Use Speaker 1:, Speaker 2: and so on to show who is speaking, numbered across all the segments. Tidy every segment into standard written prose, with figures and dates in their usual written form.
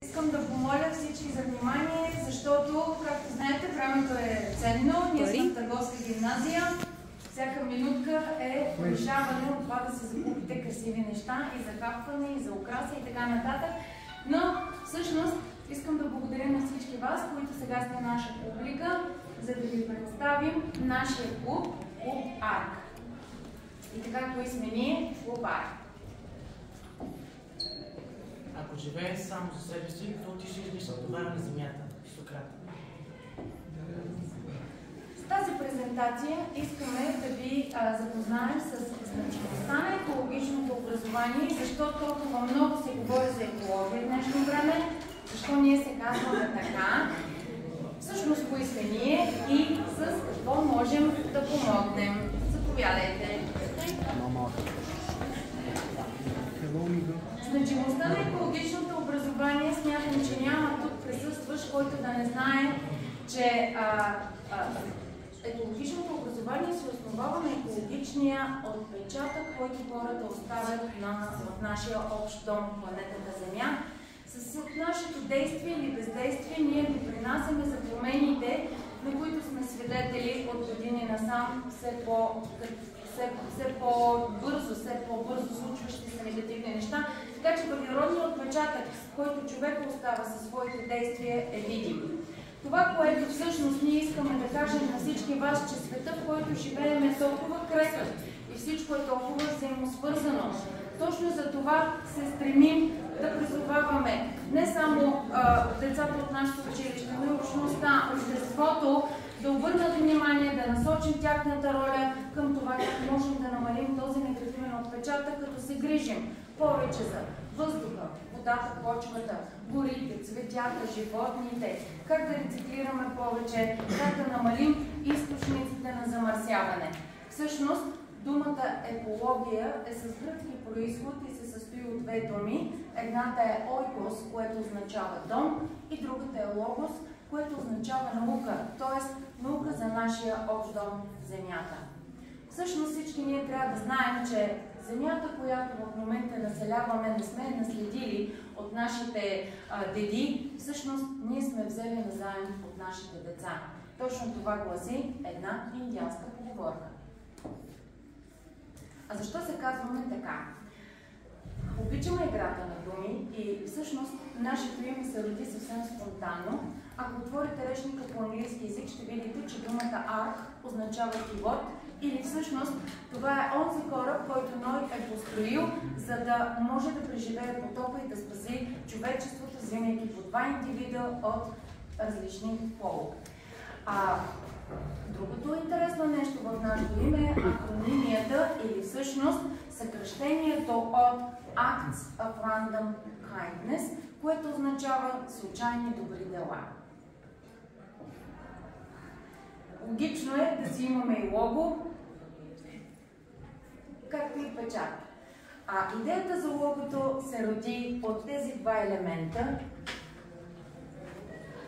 Speaker 1: Искам да помоля всички за внимание, защото, както знаете, времето е ценно. Ние сме в Търговска гимназия. Всяка минутка е повишаване от това да се закупите красиви неща и за капване, и за украса и така нататък. Но всъщност искам да благодаря на всички вас, които сега сте наша публика, за да ви представим нашия клуб, Клуб Арк. И така, кои сме ние? Клуб Арк.
Speaker 2: Ако живее само за себе си, то ти ще излиш това на земята, Сократ.
Speaker 1: С тази презентация искаме да ви запознаем с значимостта на екологичното образование, защото толкова много се говори за екология в днешно време, защо ние се казваме така, всъщност кои сме ние и с какво можем да помогнем. Заповядайте. Значимостта на екологичното образование, смятам, че няма тук присъстващ, който да не знае, че екологичното образование се основава на екологичния отпечатък, който хората оставят в нашия общ дом, планетата Земя. С нашето действие или бездействие ние допринасяме за промените, на които сме свидетели от години насам, все по-бързо случващи се негативни неща. Така че въглеродният отпечатък, който човек остава със своите действия, е видим. Това, което всъщност ние искаме да кажем на всички вас, че света, в който живеем, е толкова крехък и всичко е толкова взаимосвързано. Точно за това се стремим да призоваваме не само децата от нашето училище, но и общността, обществото, да обърнат внимание, да насочим тяхната роля към това, как можем да намалим този негативен отпечатък, като се грижим повече за въздуха, водата, почвата, горите, цветята, животните, как да рециклираме повече, как да намалим източниците на замърсяване. Всъщност, думата екология е с гръцки произход и се състои от две думи. Едната е ойкос, което означава дом, и другата е логос, което означава наука, т.е. наука за нашия общ дом – Земята. Всъщност всички ние трябва да знаем, че Земята, която в момента населяваме, не сме наследили от нашите деди, всъщност ние сме взели назаем от нашите деца. Точно това гласи една индианска поговорка. А защо се казваме така? Обичаме играта на думи и всъщност нашето име се роди съвсем спонтанно. Ако отворите речника по английски език, ще видите, че думата арк означава пивот, или всъщност това е онзи кораб, който Ной е построил, за да може да преживее потопа и да спаси човечеството, взимайки по два индивида от различни полове. Другото интересно нещо в нашето име е акронимията или всъщност съкращението от Acts of Random Kindness, което означава случайни добри дела. Логично е да си имаме и лого, както и печат. Идеята за логото се роди от тези два елемента,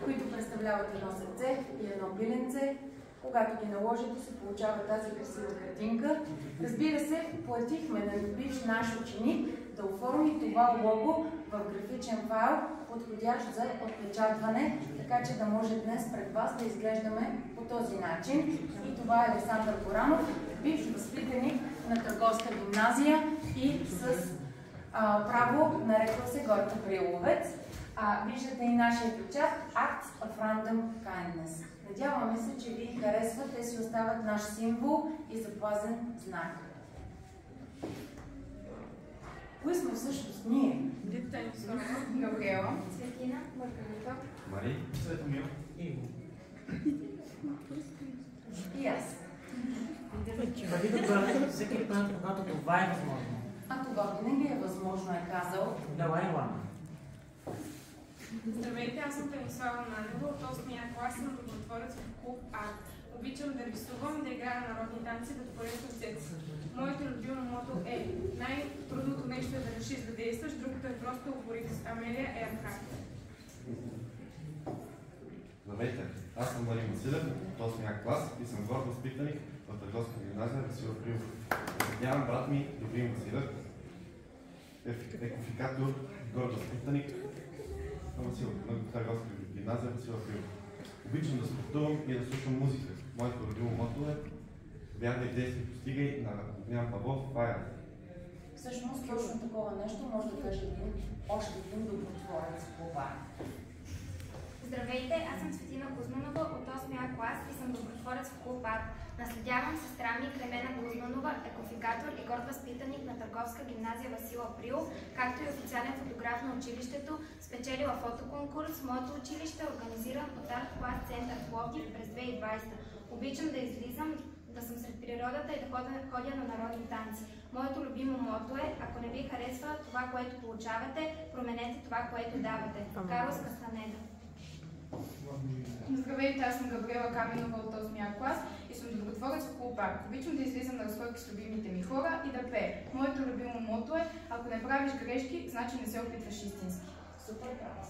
Speaker 1: които представляват едно сърце и едно пиленце. Когато ги наложите, се получава тази красива картинка. Разбира се, платихме на бивш наш ученик да оформи това лого в графичен файл, подходящ за отпечатване, така че да може днес пред вас да изглеждаме по този начин. И това е Александър Горанов, бивш възпитаник на Търговска гимназия и с право нареква се Горка Приловец. Виждате и нашия печат Acts of Random Kindness. Надяваме се, че ви харесват, те си остават наш символ и запазен знак. Кои сме всъщност ние?
Speaker 3: Дита
Speaker 1: Габриела,
Speaker 3: Цветина, Маргарита,
Speaker 4: Мари, Светомир,
Speaker 2: Иво.
Speaker 1: и аз.
Speaker 2: Бъди добър всеки път, когато това е възможно.
Speaker 1: Това винаги е възможно, е казал
Speaker 2: Далай Лама.
Speaker 3: Здравейте, аз съм Танислава Нанева, от 8-я клас, съм добротворец в клуб Арк. Обичам да рисувам, да играя на народни танци, да творя сърцец. Моето любимо мото е: най-трудното нещо е да решиш да действаш, другото е просто упорит. Амелия Ерхарт.
Speaker 4: Здравейте, аз съм Валин Василев от 8-я клас и съм горд възпитаник в Търговска гимназия Васил Прилов. Нямам брат ми Добрин Василев, екофикатор, горд възпитаник. в търговска гимназия Васил Април. Обичам да спортувам и да слушам музика. Моето любимо мото е вярвай, действай, постигай на Огнян Павлов, Фая.
Speaker 1: Всъщност, точно такова нещо може да каже още един добротворец по бар.
Speaker 5: Здравейте, аз съм Цветина Кузманова от 8-я клас и съм добротворец в клуб АРТ. Наследявам сестра ми Кремена Кузманова, екофикатор и горд възпитаник на търговска гимназия Васил Април, както и официален фотограф на училището, спечелила фотоконкурс в моето училище, организиран от Арт Клас Център в Пловдив през 2020. Обичам да излизам, да съм сред природата и да ходя на народни танци. Моето любимо мото е: ако не ви харесва това, което получавате, променете това, което давате. Карлос Кастанеда.
Speaker 3: Здравейте, аз съм Габриела Каменова от 8-я клас и съм добротворец в клуб АРТ. Обичам да излизам на разходки с любимите ми хора и да пея. Моето любимо мото е: ако не правиш грешки, значи не се опитваш истински.
Speaker 1: Супер, браво!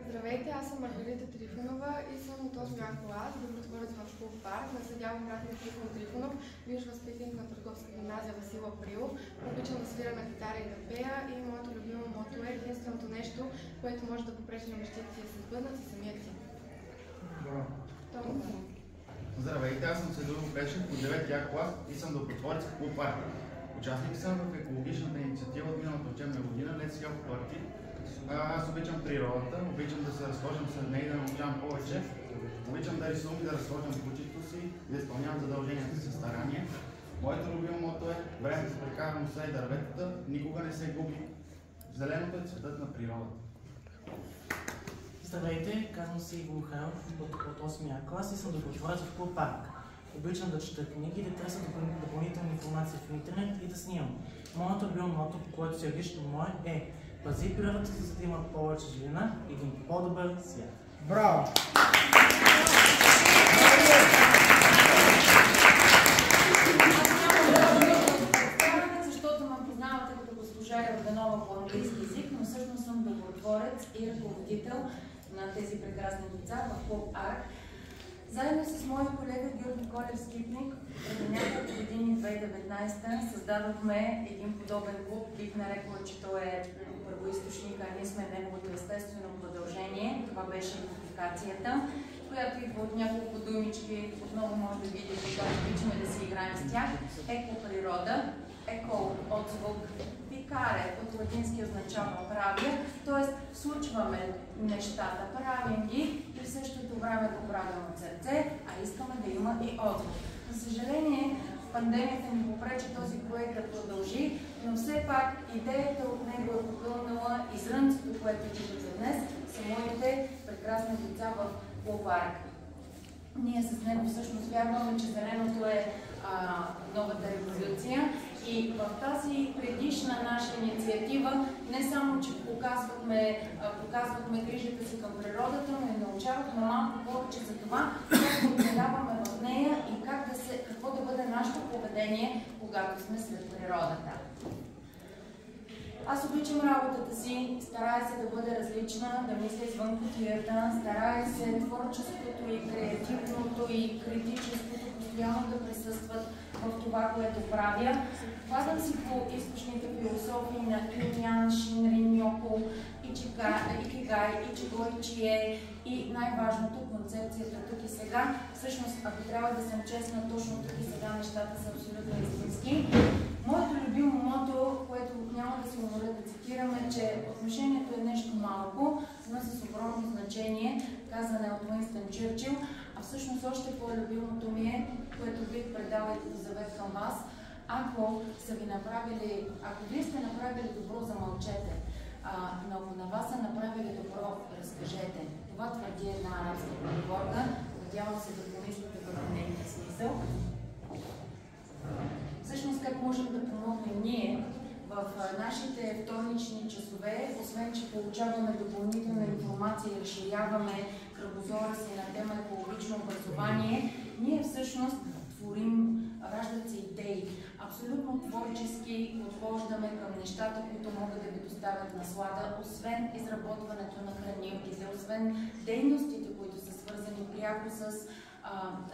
Speaker 6: Здравейте, аз съм Маргарита Трифонова и съм от 8-я клас, добротворец в клуб АРТ. Наследявам брат ми Трифон Трифонов, бивш възпитаник на търговска гимназия Васил Април. Обичам да свиря на гитара и да пея и моето любимо мото е: единственото нещо, което може да попречи на мечтите си да се сбъднат, и самият ти.
Speaker 7: Здравейте, аз съм Седоров Пешев от 9-я клас и съм добротворец в клуб АРТ. Участник съм в екологичната инициатива от миналата учебна година Let's Help Party. Аз обичам природата, обичам да се разхождам след нея и да научавам повече. Обичам да рисувам и да разхождам кучето си, да изпълнявам задълженията си със старание. Моето любимо мото е: време да прекарам след дърветата, никога не се губи. Зеленото е цветът на природата.
Speaker 2: Здравейте, казвам се Иво Михайлов от 8-я клас и съм добротворец в клуб АРТ. Обичам да чета книги, да търся допълнителна информация в интернет и да снимам. Моето любимо мото, по което си лично мое, е: пази природата, за да има повече живина и един по-добър свят.
Speaker 8: Браво!
Speaker 1: Защото ме познавате като госпожа Йорданова по английски език, но всъщност съм добротворец и ръководител на тези прекрасни деца в клуб АРТ. Заедно с моя колега Георги Колев Скипник, преди няколко години, 2019, създадохме един подобен клуб. Бих нарекла, че той е първоизточник, а ние сме неговото естествено продължение. Това беше идентификацията, която идва от няколко думички. Отново може да видите как обичаме да си играем с тях. Еко-природа, еко-отзвук, пикаре от латински означава правя, т.е. случваме нещата, правим ги и в същото време го правим от сърце, а искаме да има и отзвук. За съжаление, пандемията ни попречи този проект да продължи, но все пак идеята от него е попълнала и зрънцето, което читате днес, са моите прекрасни деца в клуб АРТ. Ние с него всъщност вярваме, че зеленото е новата революция и в тази предишна наша инициатива не само, че показвахме грижата си към природата, но и научавахме малко повече за това, как да оцеляваме в нея и какво да бъде нашето поведение, когато сме сред природата. Аз обичам работата си, старая се да бъде различна, да мисля извън кутията, старая се творческото и креативното и критическото постоянно да присъстват в това, което правя. Падам си по източните философии на Юньян, Шинрин Йоко, Икигай, Ичиго Ичие и най-важното концепцията тук и сега. Всъщност, ако трябва да съм честна, точно тук и сега нещата са абсолютно истински. Моето любимо мото, което няма да се уморя да цитирам, е, че отношението е нещо малко, но с огромно значение, казане от Уинстън Чърчил, а всъщност още по-любимото ми е, което бих предала и като завет към вас. Ако вие сте направили добро, замълчете, но ако на вас са направили добро, разкажете. Това твърди една арабска поговорка. Надявам се да помислите върху нейния смисъл. Всъщност, как можем да помогнем ние в нашите вторнични часове, освен че получаваме допълнителна информация и разширяваме кръгозора си на тема екологично образование, ние всъщност творим, раждат се идеи. Абсолютно творчески подхождаме към нещата, които могат да ви доставят наслада, освен изработването на хранилките, освен дейностите, които са свързани пряко с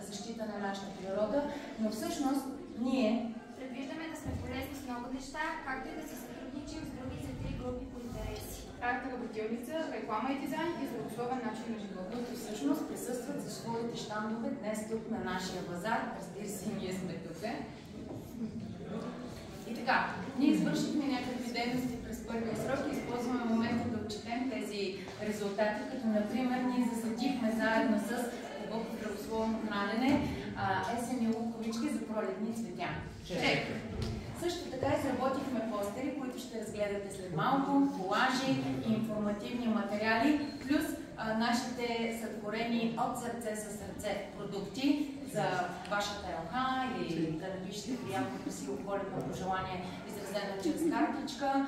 Speaker 1: защита на нашата природа, но всъщност ние
Speaker 5: предвиждаме да сме полезни с много неща, както и да се сътрудничим с другите три групи по интереси.
Speaker 6: арт работилница, реклама и дизайн и здравословен начин на живот.
Speaker 1: Които всъщност присъстват за своите щандове днес тук на нашия базар. Разбира се, ние сме тук. И така, ние извършихме някакви дейности през първия срок и използваме момента да отчетем тези резултати, като например ние засадихме заедно с дълбоко здравословно хранене есенни луковички за пролетни цветя. Също така изработихме постери, които ще разгледате след малко, колажи и информативни материали, плюс нашите сътворени от сърце със сърце продукти за вашата елха или да напишете приятното си коледно пожелание, изразено чрез картичка.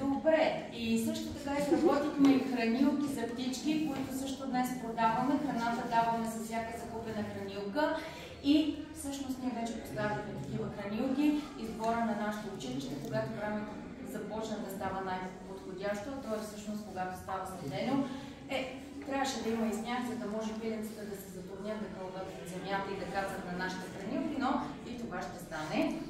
Speaker 1: Добре. И също така изработихме и хранилки за птички, които също днес продаваме. Храната даваме за всяка закупена хранилка. И всъщност ние вече поставихме такива хранилки. Избора на нашето училище, когато времето започна да става най-подходящо, то е всъщност когато става студено. Трябваше да има и сняг, за да може пиленцата да се затруднят да кълват от земята и да кацат на нашите хранилки, но и това ще стане.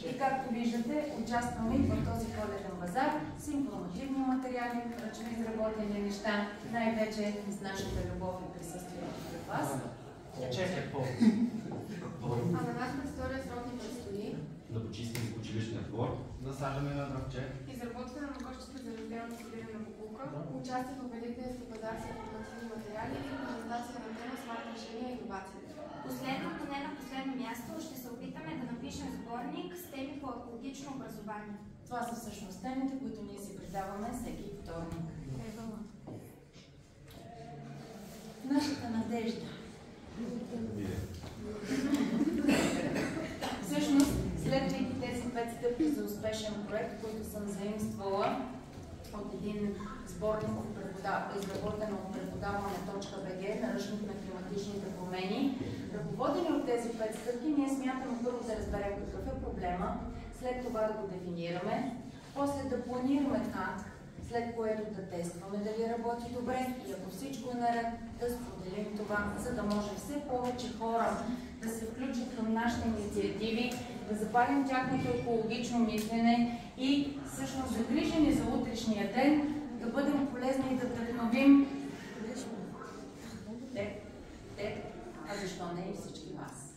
Speaker 1: И както виждате, участваме и в този коледен базар с информативни материали, ръчно изработени неща, най-вече с нашата любов и присъствие пред вас.
Speaker 6: А на нас през втория срок ни предстои
Speaker 4: да почистим училищния двор,
Speaker 7: да сажаме на дръвче,
Speaker 3: Изработване на кошчета за разделно събиране на буклука,
Speaker 6: участие в Великденски базар с информативни материали и презентация на тема смарт решения и иновации.
Speaker 5: Последно, но не на последно място, ще се опитаме да напишем сборник с теми по екологично образование.
Speaker 1: Това са всъщност темите, които ние си предаваме всеки вторник. Нашата надежда. Всъщност, следвайки тези 5 стъпки за успешен проект, които съм заимствала от един сборник, изработен от преподаване.bg, наръчник на климатичните промени. Ръководени от тези 5 стъпки, ние смятаме първо да разберем какъв е проблема, след това да го дефинираме, после да планираме как, след което да тестваме дали работи добре и ако всичко е наред, да споделим това, за да може все повече хора да се включат към нашите инициативи, да запалим тяхното екологично мислене и всъщност загрижени за утрешния ден, да бъдем полезни и да вдъхновим а защо не и всички вас.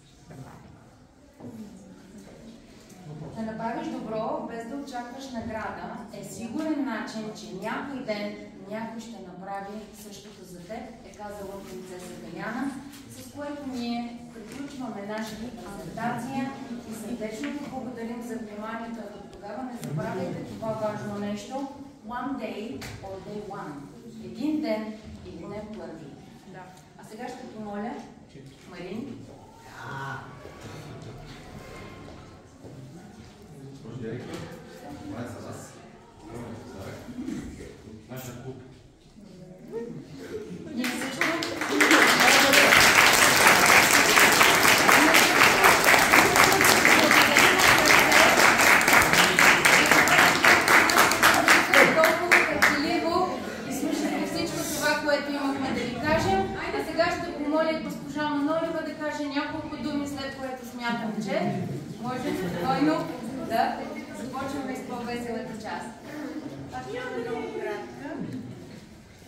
Speaker 1: Да направиш добро, без да очакваш награда, е сигурен начин, че някой ден някой ще направи същото за теб, е казала принцеса Даяна, с което ние приключваме нашата презентация и сърдечно ви благодарим за вниманието. До тогава не забравяйте това важно нещо. One day or day one. Един ден или не първи. А сега ще помоля Марин.
Speaker 4: директор, това е за нас. Нашия клуб.
Speaker 1: Ние също. Толкова търпеливо изслушахме всичко това, което имахме да ви кажем. А сега ще помоля госпожа Манолева да каже няколко думи, след което смятам, че може спокойно да започваме с по-веселата част.
Speaker 8: Аз ще бъда много кратка.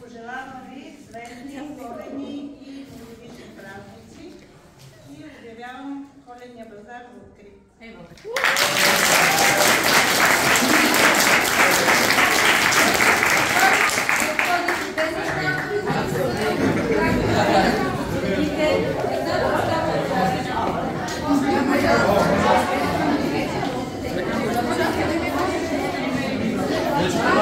Speaker 8: Пожелавам ви светли, коледни и новогодишни празници и обявявам коледния базар за открит.
Speaker 1: Thank you.